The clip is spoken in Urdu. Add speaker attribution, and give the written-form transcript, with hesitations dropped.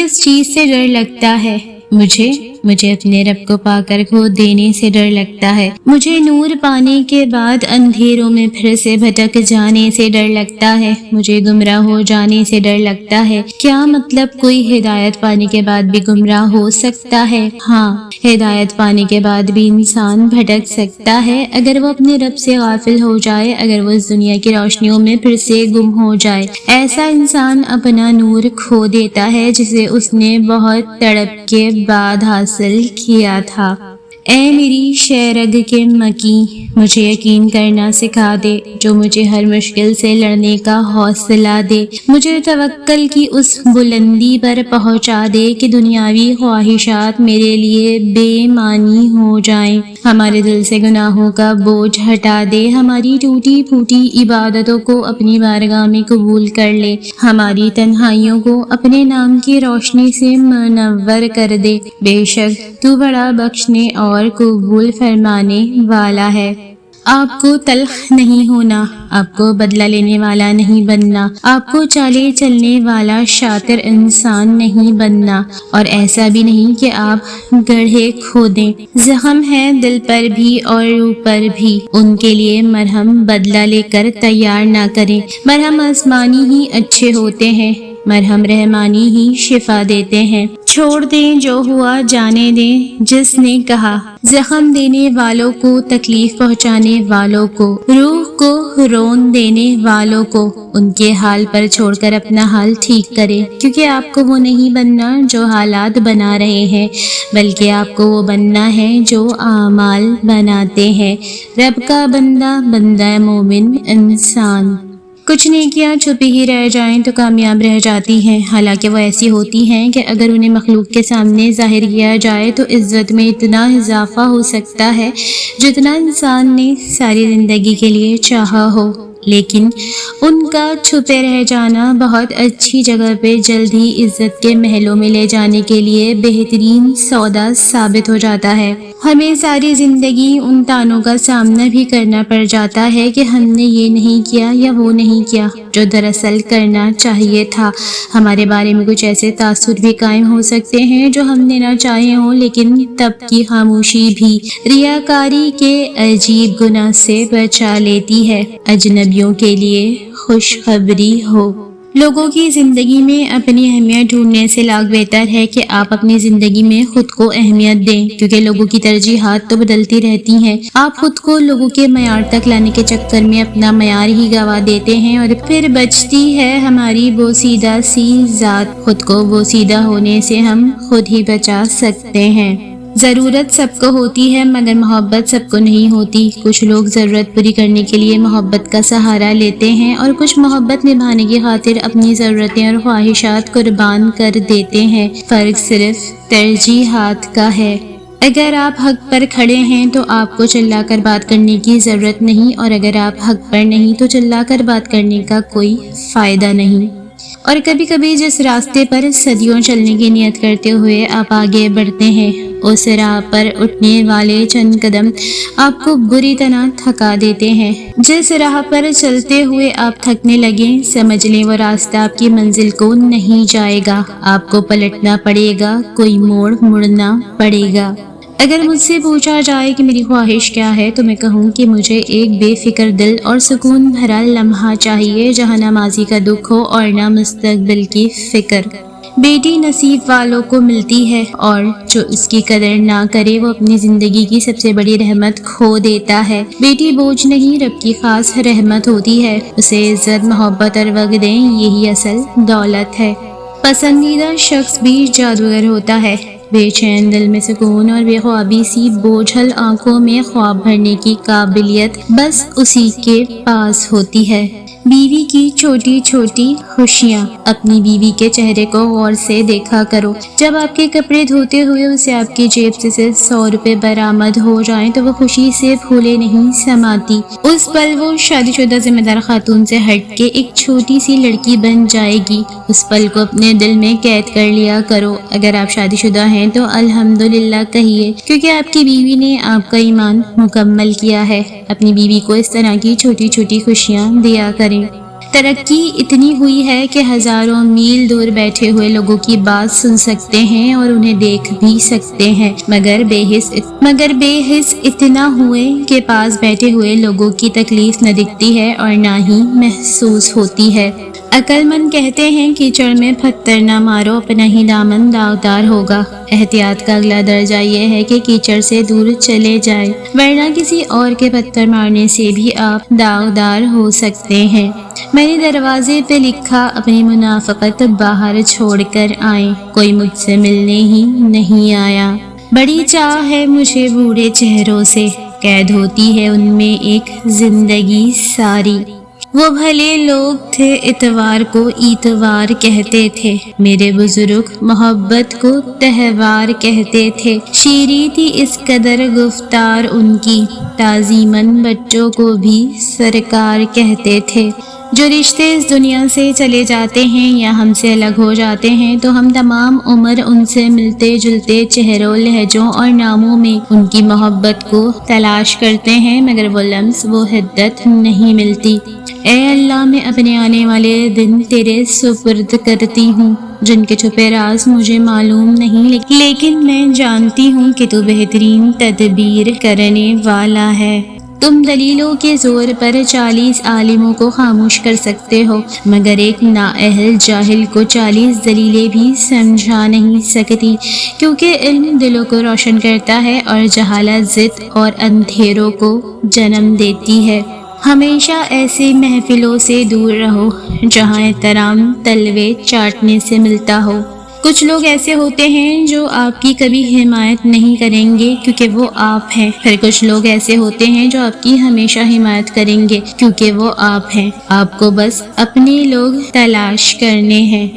Speaker 1: کس چیز سے ڈر لگتا ہے؟ مجھے اپنے رب کو پا کر کھو دینے سے ڈر لگتا ہے۔ مجھے نور پانے کے بعد اندھیروں میں پھر سے بھٹک جانے سے ڈر لگتا ہے۔ مجھے گمراہ ہو جانے سے ڈر لگتا ہے۔ کیا مطلب کوئی ہدایت پانے کے بعد بھی گمراہ ہو سکتا ہے؟ ہاں، ہدایت پانے کے بعد بھی انسان بھٹک سکتا ہے اگر وہ اپنے رب سے غافل ہو جائے، اگر وہ اس دنیا کی روشنیوں میں پھر سے گم ہو جائے۔ ایسا انسان اپنا نور کھو دیتا ہے جسے اس نے بہت تڑپ کے بعد حاصل کیا تھا۔ اے میری شہ رگ کے مکی، مجھے یقین کرنا سکھا دے، جو مجھے ہر مشکل سے لڑنے کا حوصلہ دے۔ مجھے توکل کی اس بلندی پر پہنچا دے کہ دنیاوی خواہشات میرے لیے بے معنی ہو جائیں۔ ہمارے دل سے گناہوں کا بوجھ ہٹا دے، ہماری ٹوٹی پھوٹی عبادتوں کو اپنی بارگاہ میں قبول کر لے، ہماری تنہائیوں کو اپنے نام کی روشنی سے منور کر دے۔ بے شک تو بڑا بخشنے اور قبول فرمانے والا ہے۔ آپ کو تلخ نہیں ہونا، آپ کو بدلہ لینے والا نہیں بننا، آپ کو چالے چلنے والا شاطر انسان نہیں بننا، اور ایسا بھی نہیں کہ آپ گڑھے کھودیں۔ زخم ہے دل پر بھی اور روح پر بھی، ان کے لیے مرہم بدلہ لے کر تیار نہ کریں۔ مرہم آسمانی ہی اچھے ہوتے ہیں، مرہم رحمانی ہی شفا دیتے ہیں۔ چھوڑ دیں جو ہوا جانے دیں، جس نے کہا زخم دینے والوں کو، تکلیف پہنچانے والوں کو، روح کو رون دینے والوں کو ان کے حال پر چھوڑ کر اپنا حال ٹھیک کرے، کیونکہ آپ کو وہ نہیں بننا جو حالات بنا رہے ہیں، بلکہ آپ کو وہ بننا ہے جو اعمال بناتے ہیں۔ رب کا بندہ، بندہ مومن انسان۔ کچھ نیکیاں چھپی ہی رہ جائیں تو کامیاب رہ جاتی ہیں، حالانکہ وہ ایسی ہوتی ہیں کہ اگر انہیں مخلوق کے سامنے ظاہر کیا جائے تو عزت میں اتنا اضافہ ہو سکتا ہے جتنا انسان نے ساری زندگی کے لیے چاہا ہو، لیکن ان کا چھپے رہ جانا بہت اچھی جگہ پہ جلد ہی عزت کے محلوں میں لے جانے کے لیے بہترین سودا ثابت ہو جاتا ہے۔ ہمیں ساری زندگی ان تانوں کا سامنا بھی کرنا پڑ جاتا ہے کہ ہم نے یہ نہیں کیا یا وہ نہیں کیا جو دراصل کرنا چاہیے تھا۔ ہمارے بارے میں کچھ ایسے تاثر بھی قائم ہو سکتے ہیں جو ہم نے نہ چاہے ہوں، لیکن تب کی خاموشی بھی ریاکاری کے عجیب گناہ سے بچا لیتی ہے۔ اجنبیوں کے لیے خوشخبری ہو۔ لوگوں کی زندگی میں اپنی اہمیت ڈھونڈنے سے لاکھ بہتر ہے کہ آپ اپنی زندگی میں خود کو اہمیت دیں، کیونکہ لوگوں کی ترجیحات تو بدلتی رہتی ہیں۔ آپ خود کو لوگوں کے معیار تک لانے کے چکر میں اپنا معیار ہی گوا دیتے ہیں، اور پھر بچتی ہے ہماری بوسیدہ سی ذات۔ خود کو بوسیدہ ہونے سے ہم خود ہی بچا سکتے ہیں۔ ضرورت سب کو ہوتی ہے مگر محبت سب کو نہیں ہوتی۔ کچھ لوگ ضرورت پوری کرنے کے لیے محبت کا سہارا لیتے ہیں، اور کچھ محبت نبھانے کی خاطر اپنی ضرورتیں اور خواہشات قربان کر دیتے ہیں۔ فرق صرف ترجیحات کا ہے۔ اگر آپ حق پر کھڑے ہیں تو آپ کو چلا کر بات کرنے کی ضرورت نہیں، اور اگر آپ حق پر نہیں تو چلا کر بات کرنے کا کوئی فائدہ نہیں۔ اور کبھی کبھی جس راستے پر صدیوں چلنے کی نیت کرتے ہوئے آپ آگے بڑھتے ہیں، اس راہ پر اٹھنے والے چند قدم آپ کو بری طرح تھکا دیتے ہیں۔ جس راہ پر چلتے ہوئے آپ تھکنے لگیں، سمجھ لیں وہ راستہ آپ کی منزل کو نہیں جائے گا۔ آپ کو پلٹنا پڑے گا، کوئی موڑ مڑنا پڑے گا۔ اگر مجھ سے پوچھا جائے کہ میری خواہش کیا ہے تو میں کہوں کہ مجھے ایک بے فکر دل اور سکون بھرا لمحہ چاہیے، جہاں نہ ماضی کا دکھ ہو اور نہ مستقبل کی فکر۔ بیٹی نصیب والوں کو ملتی ہے، اور جو اس کی قدر نہ کرے وہ اپنی زندگی کی سب سے بڑی رحمت کھو دیتا ہے۔ بیٹی بوجھ نہیں، رب کی خاص رحمت ہوتی ہے۔ اسے عزت، محبت اور وقت دیں، یہی اصل دولت ہے۔ پسندیدہ شخص بھی جادوگر ہوتا ہے۔ بے چین دل میں سکون اور بے خوابی سی بوجھل آنکھوں میں خواب بھرنے کی قابلیت بس اسی کے پاس ہوتی ہے۔ بیوی کی چھوٹی چھوٹی خوشیاں۔ اپنی بیوی کے چہرے کو غور سے دیکھا کرو۔ جب آپ کے کپڑے دھوتے ہوئے اسے آپ کی جیب سے 100 روپے برآمد ہو جائیں تو وہ خوشی سے پھولے نہیں سماتی۔ اس پل وہ شادی شدہ ذمہ دار خاتون سے ہٹ کے ایک چھوٹی سی لڑکی بن جائے گی۔ اس پل کو اپنے دل میں قید کر لیا کرو۔ اگر آپ شادی شدہ ہیں تو الحمدللہ کہیے، کیونکہ آپ کی بیوی نے آپ کا ایمان مکمل کیا ہے۔ اپنی بیوی کو اس طرح کی چھوٹی چھوٹی خوشیاں دیا کریں۔ ترقی اتنی ہوئی ہے کہ ہزاروں میل دور بیٹھے ہوئے لوگوں کی بات سن سکتے ہیں اور انہیں دیکھ بھی سکتے ہیں، مگر بے حس اتنا ہوئے کہ پاس بیٹھے ہوئے لوگوں کی تکلیف نہ دکھتی ہے اور نہ ہی محسوس ہوتی ہے۔ عقل مند کہتے ہیں کیچڑ میں پتھر نہ مارو، اپنا ہی دامن داغدار ہوگا۔ احتیاط کا اگلا درجہ یہ ہے کہ کیچڑ سے دور چلے جائے، ورنہ کسی اور کے پتھر مارنے سے بھی آپ داغدار ہو سکتے ہیں۔ میں نے دروازے پہ لکھا، اپنی منافقت باہر چھوڑ کر آئیں، کوئی مجھ سے ملنے ہی نہیں آیا۔ بڑی چاہ ہے مجھے بوڑھے چہروں سے، قید ہوتی ہے ان میں ایک زندگی ساری۔ وہ بھلے لوگ تھے، اتوار کو ایتوار کہتے تھے، میرے بزرگ محبت کو تہوار کہتے تھے۔ شیریں تھی اس قدر گفتار ان کی، تعظیماً بچوں کو بھی سرکار کہتے تھے۔ جو رشتے اس دنیا سے چلے جاتے ہیں یا ہم سے الگ ہو جاتے ہیں تو ہم تمام عمر ان سے ملتے جلتے چہروں، لہجوں اور ناموں میں ان کی محبت کو تلاش کرتے ہیں، مگر وہ لمس، وہ حدت نہیں ملتی۔ اے اللہ، میں اپنے آنے والے دن تیرے سپرد کرتی ہوں، جن کے چھپے راز مجھے معلوم نہیں، لیکن میں جانتی ہوں کہ تو بہترین تدبیر کرنے والا ہے۔ تم دلیلوں کے زور پر 40 عالموں کو خاموش کر سکتے ہو، مگر ایک نااہل جاہل کو 40 دلیلیں بھی سمجھا نہیں سکتی، کیونکہ علم دلوں کو روشن کرتا ہے اور جہالت ضد اور اندھیروں کو جنم دیتی ہے۔ ہمیشہ ایسی محفلوں سے دور رہو جہاں احترام تلوے چاٹنے سے ملتا ہو۔ کچھ لوگ ایسے ہوتے ہیں جو آپ کی کبھی حمایت نہیں کریں گے کیونکہ وہ آپ ہیں، پھر کچھ لوگ ایسے ہوتے ہیں جو آپ کی ہمیشہ حمایت کریں گے کیونکہ وہ آپ ہیں۔ آپ کو بس اپنے لوگ تلاش کرنے ہیں۔